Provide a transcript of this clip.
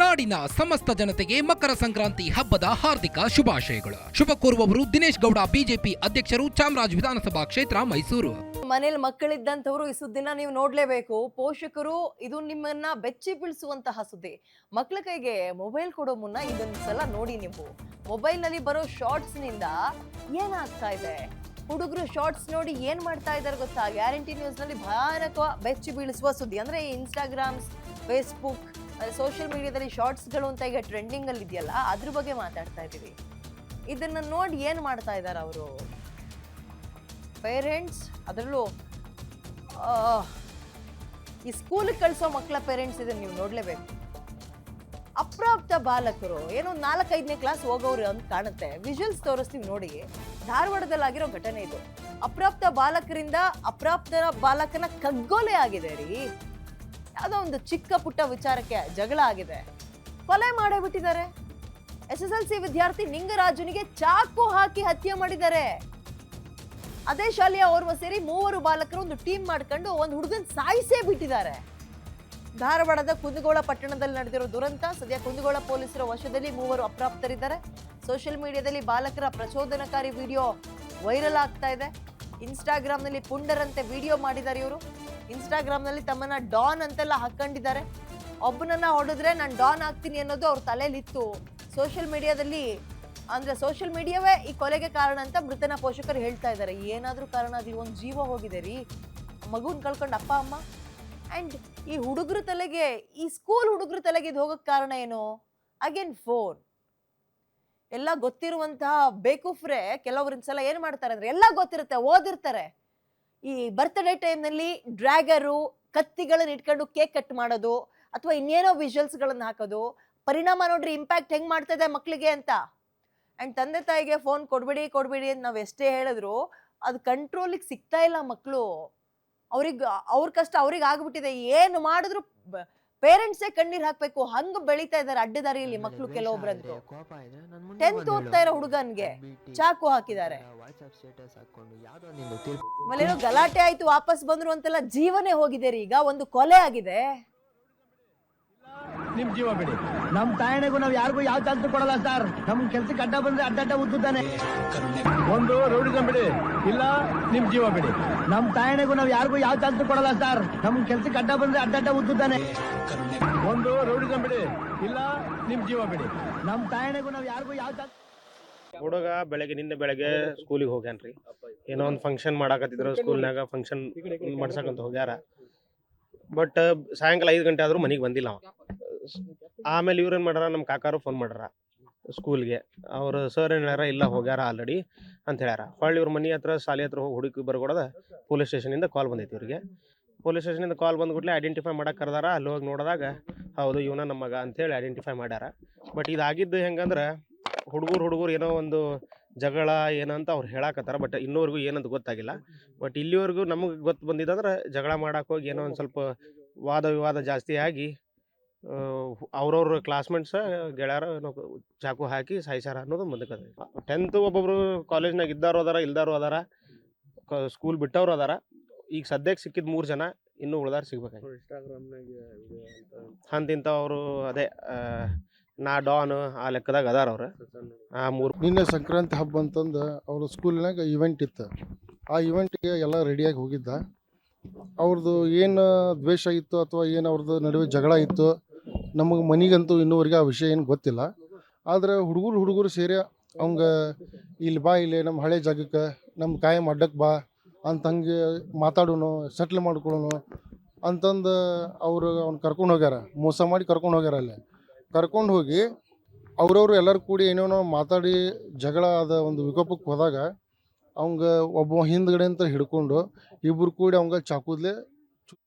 ನಾಡಿನ ಸಮಸ್ತ ಜನತೆಗೆ ಮಕರ ಸಂಕ್ರಾಂತಿ ಹಬ್ಬದ ಹಾರ್ದಿಕ ಶುಭಾಶಯಗಳು. ಶುಭ ಕೋರುವವರು ದಿನೇಶ್ ಗೌಡ, ಬಿಜೆಪಿ ಅಧ್ಯಕ್ಷರು, ಚಾಮರಾಜ ವಿಧಾನಸಭಾ ಕ್ಷೇತ್ರ, ಮೈಸೂರು. ಮನೇಲಿ ಮಕ್ಕಳಿದ್ದಂಥವ್ರು ಈ ಸುದ್ದಿನ ನೀವು ನೋಡ್ಲೇಬೇಕು. ಪೋಷಕರು ಇದು ನಿಮ್ಮನ್ನ ಬೆಚ್ಚಿ ಬೀಳಿಸುವಂತಹ ಸುದ್ದಿ. ಮಕ್ಕಳ ಕೈಗೆ ಮೊಬೈಲ್ ಕೊಡೋ ಮುನ್ನ ಇದೊಂದ್ಸಲ ನೋಡಿ. ನೀವು ಮೊಬೈಲ್ ನಲ್ಲಿ ಬರೋ ಶಾರ್ಟ್ಸ್ ನಿಂದ ಏನಾಗ್ತಾ ಇದೆ, ಹುಡುಗರು ಶಾರ್ಟ್ಸ್ ನೋಡಿ ಏನ್ ಮಾಡ್ತಾ ಇದಾರೆ ಗೊತ್ತಾ? ಗ್ಯಾರಂಟಿ ನ್ಯೂಸ್ ನಲ್ಲಿ ಭಯಾನಕ ಬೆಚ್ಚಿ ಬೀಳಿಸುವ ಸುದ್ದಿ. ಅಂದ್ರೆ ಇನ್ಸ್ಟಾಗ್ರಾಮ್, ಫೇಸ್ಬುಕ್, ಸೋಷಿಯಲ್ ಮೀಡಿಯಾದಲ್ಲಿ ಶಾರ್ಟ್ಸ್ಗಳು ಅಂತ ಈಗ ಟ್ರೆಂಡಿಂಗ್ ಅಲ್ಲಿ ಇದೆಯಲ್ಲ, ಅದ್ರ ಬಗ್ಗೆ ಮಾತಾಡ್ತಾ ಇದೀವಿ. ಇದನ್ನ ನೋಡಿ ಏನ್ ಮಾಡ್ತಾ ಇದಾರೆ ಅವರು ಪೇರೆಂಟ್ಸ್, ಅದರಲ್ಲೂ ಈ ಸ್ಕೂಲಿಗೆ ಕಳಿಸೋ ಮಕ್ಕಳ ಪೇರೆಂಟ್ಸ್ ಇದನ್ನ ನೀವು ನೋಡ್ಲೇಬೇಕು. ಅಪ್ರಾಪ್ತ ಬಾಲಕರು ಏನೋ 4-5ನೇ ಕ್ಲಾಸ್ ಹೋಗೋರು ಅಂತ ಕಾಣುತ್ತೆ. ವಿಜುವಲ್ಸ್ ತೋರಿಸ್ತೀವಿ ನೋಡಿ. ಧಾರವಾಡದಲ್ಲಿ ಆಗಿರೋ ಘಟನೆ ಇದು. ಅಪ್ರಾಪ್ತ ಬಾಲಕರಿಂದ ಅಪ್ರಾಪ್ತ ಬಾಲಕನ ಕಗ್ಗೊಲೆ ಆಗಿದೆ ರೀ. ಯಾವುದೋ ಒಂದು ಚಿಕ್ಕ ಪುಟ್ಟ ವಿಚಾರಕ್ಕೆ ಜಗಳ ಆಗಿದೆ, ಕೊಲೆ ಮಾಡೇ ಬಿಟ್ಟಿದ್ದಾರೆ. SSLC ವಿದ್ಯಾರ್ಥಿ ನಿಂಗರಾಜುನಿಗೆ ಚಾಕು ಹಾಕಿ ಹತ್ಯೆ ಮಾಡಿದ್ದಾರೆ. ಅದೇ ಶಾಲೆಯ ಓರ್ವ ಸೇರಿ 3 ಬಾಲಕರು ಒಂದು ಟೀಮ್ ಮಾಡ್ಕೊಂಡು ಒಂದು ಹುಡುಗನ್ ಸಾಯಿಸೇ ಬಿಟ್ಟಿದ್ದಾರೆ. ಧಾರವಾಡದ ಕುಂದಗೋಳ ಪಟ್ಟಣದಲ್ಲಿ ನಡೆದಿರೋ ದುರಂತ. ಸದ್ಯ ಕುಂದಗೋಳ ಪೊಲೀಸರ ವಶದಲ್ಲಿ 3 ಅಪ್ರಾಪ್ತರಿದ್ದಾರೆ. ಸೋಷಿಯಲ್ ಮೀಡಿಯಾದಲ್ಲಿ ಬಾಲಕರ ಪ್ರಚೋದನಕಾರಿ ವಿಡಿಯೋ ವೈರಲ್ ಆಗ್ತಾ ಇದೆ. ಇನ್ಸ್ಟಾಗ್ರಾಮ್ನಲ್ಲಿ ಪುಂಡರಂತೆ ವಿಡಿಯೋ ಮಾಡಿದ್ದಾರೆ ಇವರು. ಇನ್ಸ್ಟಾಗ್ರಾಮ್ನಲ್ಲಿ ತಮ್ಮನ್ನ ಡಾನ್ ಅಂತೆಲ್ಲ ಹಾಕೊಂಡಿದ್ದಾರೆ. ಒಬ್ಬನನ್ನ ಹೊಡೆದ್ರೆ ನಾನು ಡಾನ್ ಆಗ್ತೀನಿ ಅನ್ನೋದು ಅವ್ರ ತಲೆಯಲ್ಲಿತ್ತು. ಸೋಷಿಯಲ್ ಮೀಡಿಯಾದಲ್ಲಿ ಅಂದ್ರೆ ಸೋಷಿಯಲ್ ಮೀಡಿಯಾವೇ ಈ ಕೊಲೆಗೆ ಕಾರಣ ಅಂತ ಮೃತನ ಪೋಷಕರು ಹೇಳ್ತಾ ಇದ್ದಾರೆ. ಏನಾದ್ರೂ ಕಾರಣ ಆಗ್ಲಿ, ಒಂದು ಜೀವ ಹೋಗಿದೆ ರೀ. ಮಗುನ್ ಕಳ್ಕೊಂಡು ಅಪ್ಪ ಅಮ್ಮ. ಅಂಡ್ ಈ ಹುಡುಗರ ತಲೆಗೆ, ಈ ಸ್ಕೂಲ್ ಹುಡುಗರ ತಲೆಗೆ ಇದು ಹೋಗಕ್ ಕಾರಣ ಏನು? Again phone. ಎಲ್ಲ ಗೊತ್ತಿರುವಂತಹ ಬೇಕೂಫ್ರೆ ಕೆಲವೊಂದ್ಸಲ ಏನ್ ಮಾಡ್ತಾರೆ ಅಂದ್ರೆ, ಎಲ್ಲ ಗೊತ್ತಿರುತ್ತೆ, ಓದಿರ್ತಾರೆ. ಈ ಬರ್ತ್ಡೇ ಟೈಮ್ನಲ್ಲಿ ಡ್ರ್ಯಾಗರು, ಕತ್ತಿಗಳನ್ನ ಇಟ್ಕೊಂಡು ಕೇಕ್ ಕಟ್ ಮಾಡೋದು, ಅಥವಾ ಇನ್ನೇನೋ ವಿಜುವಲ್ಸ್ ಗಳನ್ನ ಹಾಕೋದು. ಪರಿಣಾಮ ನೋಡ್ರಿ ಇಂಪ್ಯಾಕ್ಟ್ ಹೆಂಗ್ ಮಾಡ್ತಾ ಇದೆ ಮಕ್ಳಿಗೆ ಅಂತ. ಅಂಡ್ ತಂದೆ ತಾಯಿಗೆ ಫೋನ್ ಕೊಡ್ಬೇಡಿ ಅಂತ ನಾವ್ ಎಷ್ಟೇ ಹೇಳಿದ್ರು ಅದು ಕಂಟ್ರೋಲಿಗೆ ಸಿಗ್ತಾ ಇಲ್ಲ. ಮಕ್ಕಳು ಅವ್ರ ಕಷ್ಟ ಅವ್ರಿಗೆ ಆಗ್ಬಿಟ್ಟಿದೆ. ಏನು ಮಾಡಿದ್ರು ಪೇರೆಂಟ್ಸೇ ಕಣ್ಣೀರ್ ಹಾಕ್ಬೇಕು, ಹಂಗ ಬೆಳಿತಾ ಇದಾರೆ ಅಡ್ಡದಾರಿಯಲ್ಲಿ ಮಕ್ಕಳು. ಕೆಲವೊಬ್ರಂತೂ 10th ಓದ್ತಾ ಇರೋ ಹುಡುಗನ್ಗೆ ಚಾಕು ಹಾಕಿದ್ದಾರೆ. ಆಮೇಲೆ ಗಲಾಟೆ ಆಯ್ತು, ವಾಪಸ್ ಬಂದ್ರು ಅಂತೆಲ್ಲ. ಜೀವನೇ ಹೋಗಿದೆ ರೀ. ಈಗ ಒಂದು ಕೊಲೆ ಆಗಿದೆ. ನಿಮ್ ಜೀವ ಬಿಡಿ. ನಮ್ ತಾಯಣೆಗೂ ನಾವ್ ಯಾರಿಗೂ ಯಾವ ಚಾನ್ಸ್ ಕೊಡಲ್ಲ ಸರ್. ನಮ್ ಕೆಲ್ಸಕ್ಕೆ ಅಡ್ಡ ಬಂದ್ರೆ ಅಡ್ಡ ಉದ್ದುತ್ತಾನೆ. ಒಂದು ರೌಡಿಸಂ ಬಿಡಿ, ಇಲ್ಲ ನಿಮ್ ಜೀವ ಬಿಡಿ. ನಮ್ ತಾಯಣೆಗೂ ನಾವ್ ಯಾರಿಗೂ ಯಾವ ಚಾನ್ಸ್ ಕೊಡಲ್ಲ ಸರ್. ನಮ್ ಕೆಲ್ಸಕ್ಕೆ ಅಡ್ಡ ಬಂದ್ರೆ ಅಡ್ಡ ಉದ್ದುತ್ತಾನೆ. ಒಂದು ರೌಡಿಸಂ ಬಿಡಿ, ಇಲ್ಲ ನಿಮ್ ಜೀವ ಬಿಡಿ. ನಮ್ ತಾಯಣೆಗೂ ನಾವ್ ಯಾರಿಗೂ ಯಾವ ಚಾನ್ಸ್. ಹುಡುಗ ನಿನ್ನೆ ಬೆಳಗ್ಗೆ ಸ್ಕೂಲಿಗೆ ಹೋಗ್ಯಾನ್ರಿ. ಏನೋ ಒಂದು ಫಂಕ್ಷನ್ ಮಾಡಾಕತ್ತಿದ್ರು ಸ್ಕೂಲ್ನಾಗ. ಫಂಕ್ಷನ್ ಮಾಡ್ಸಕಂತ ಹೋಗ್ಯಾರ. ಬಟ್ ಸಾಯಂಕಾಲ 5 ಗಂಟೆ ಆದ್ರೂ ಮನೆಗೆ ಬಂದಿಲ್ಲ ಅವ. ಆಮೇಲೆ ಇವ್ರೇನ್ ಮಾಡ್ಯಾರ, ನಮ್ಮ ಕಾಕಾರು ಫೋನ್ ಮಾಡ್ಯಾರ ಸ್ಕೂಲ್ಗೆ. ಅವ್ರು ಸರ್ ಏನ್ ಹೇಳ್ಯಾರ, ಇಲ್ಲ ಹೋಗ್ಯಾರ ಆಲ್ರೆಡಿ ಅಂತ ಹೇಳ್ಯಾರ. ಹೊಳ್ಳಿ ಇವ್ರ ಮನೆ ಹತ್ರ, ಶಾಲೆ ಹತ್ರ ಹೋಗಿ ಹುಡುಕಿ ಬರ್ಕೊಡೋದ ಪೊಲೀಸ್ ಸ್ಟೇಷನಿಂದ ಕಾಲ್ ಬಂದೈತಿ ಇವ್ರಿಗೆ. ಪೊಲೀಸ್ ಸ್ಟೇಷನಿಂದ ಕಾಲ್ ಬಂದ್ಬಿಟ್ಲೆ ಐಡೆಂಟಿಫೈ ಮಾಡಕ್ಕೆ ಕರೆದಾರ. ಅಲ್ಲಿ ಹೋಗಿ ನೋಡಿದಾಗ ಹೌದು ಇವನ ನಮ್ಮ ಮಗ ಅಂತೇಳಿ ಐಡೆಂಟಿಫೈ ಮಾಡ್ಯಾರ. ಬಟ್ ಇದಾಗಿದ್ದು ಹೆಂಗಂದ್ರೆ, ಹುಡುಗರು ಏನೋ ಒಂದು ಜಗಳ ಏನಂತ ಅವ್ರು ಹೇಳಾಕತ್ತಾರ. ಬಟ್ ಇನ್ನೂವರೆಗೂ ಏನಂತ ಗೊತ್ತಾಗಿಲ್ಲ. ಬಟ್ ಇಲ್ಲಿವರೆಗೂ ನಮಗೆ ಗೊತ್ತು ಬಂದಿದ್ದಂದ್ರೆ, ಜಗಳ ಮಾಡಕ್ಕೆ ಹೋಗಿ ಏನೋ ಒಂದು ಸ್ವಲ್ಪ ವಾದ ವಿವಾದ ಜಾಸ್ತಿ ಆಗಿ ಅವ್ರವ್ರ ಕ್ಲಾಸ್ಮೇಟ್ಸ್ ಗೆಳೆಯರ ಚಾಕು ಹಾಕಿ ಸಾಯಿಸಾರ ಅನ್ನೋದು ಮುಂದಕ್ಕೆ. 10th ಒಬ್ಬೊಬ್ರು ಕಾಲೇಜ್ನಾಗ ಇದ್ದಾರು ಅದಾರ, ಇಲ್ದಾರು ಅದಾರ, ಸ್ಕೂಲ್ ಬಿಟ್ಟವ್ರು ಅದಾರ. ಈಗ ಸದ್ಯಕ್ಕೆ ಸಿಕ್ಕಿದ್ 3 ಜನ, ಇನ್ನೂ ಉಳ್ದಾರ ಸಿಗ್ಬೇಕಾಗಿ. ಅಂತಿಂತ ಅವರು ಅದೇ ನಾ ಡಾನ್ ಆ ಲೆಕ್ಕದಾಗ ಅದಾರ ಅವ್ರು. ನಿನ್ನೆ ಸಂಕ್ರಾಂತಿ ಹಬ್ಬ ಅಂತಂದು ಅವ್ರ ಸ್ಕೂಲ್ನಾಗ ಇವೆಂಟ್ ಇತ್ತು. ಆ ಇವೆಂಟ್ಗೆ ಎಲ್ಲ ರೆಡಿಯಾಗಿ ಹೋಗಿದ್ದ. ಅವ್ರದ್ದು ಏನು ದ್ವೇಷ ಇತ್ತು ಅಥವಾ ಏನು ಅವ್ರದ್ದು ನಡುವೆ ಜಗಳ ಇತ್ತು ನಮಗೆ ಮನೆಗಂತೂ ಇನ್ನೂವರೆಗೆ ಆ ವಿಷಯ ಏನು ಗೊತ್ತಿಲ್ಲ. ಆದರೆ ಹುಡುಗರು ಸೇರಿ ಅವಂಗ ಇಲ್ಲಿ ಬಾ, ಇಲ್ಲಿ ನಮ್ಮ ಹಳೆ ಜಾಗಕ್ಕೆ, ನಮ್ಮ ಕಾಯಂ ಅಡ್ಡಕ್ಕೆ ಬಾ ಅಂತ ಹಂಗೆ ಮಾತಾಡೋನು, ಸೆಟ್ಲ್ ಮಾಡ್ಕೊಳ್ಳೋನು ಅಂತಂದು ಅವ್ನು ಕರ್ಕೊಂಡು ಹೋಗ್ಯಾರ. ಮೋಸ ಮಾಡಿ ಕರ್ಕೊಂಡು ಹೋಗ್ಯಾರ. ಅಲ್ಲೇ ಕರ್ಕೊಂಡು ಹೋಗಿ ಅವ್ರವ್ರು ಎಲ್ಲರೂ ಕೂಡಿ ಏನೇನೋ ಮಾತಾಡಿ ಜಗಳ ಆದ ಒಂದು ವಿಕೋಪಕ್ಕೆ ಹೋದಾಗ ಅವಂಗ ಒಬ್ಬ ಹಿಂದ್ಗಡೆ ಅಂತ ಹಿಡ್ಕೊಂಡು ಇಬ್ಬರು ಕೂಡಿ ಅವಂಗ ಚಾಕುದ್ಲೆ